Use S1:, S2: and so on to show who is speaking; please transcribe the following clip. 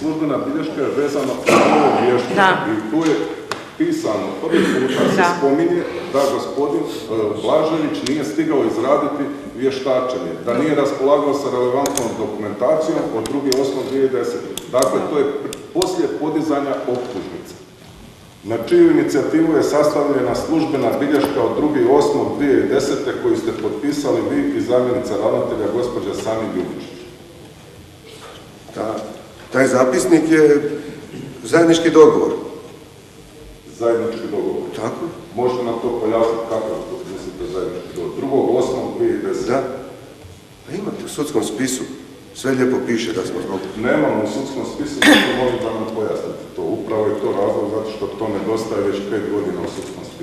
S1: službena bilješka je vezana uz ovo vještačenje. I tu je pisano, prvi puta se spominje da gospodin Blažević nije stigao izraditi vještačenje, da nije raspolagao sa relevantnom dokumentacijom od 2.8.2010. Dakle, to je poslije podizanja optužnice. Na čiju inicijativu je sastavljena službena bilješka od 2.8.2010. koju ste potpisali vi i zamjenica ravnatelja gospođa Sani Ljubičić.
S2: Taj zapisnik je zajednički dogovor.
S1: Zajednički dogovor.
S2: Tako?
S1: Možete nam to pojasniti kako mislite zajednički dogovor? 2.8.2010.
S2: Da. Pa imate u sudskom spisu. Sve lijepo piše da smo zbog...
S1: Nemamo u sudskom spisu, zato molim da nam pojasnite to. Upravo je to razlog zato što to nedostaje već 5 godina u sudskom spisu.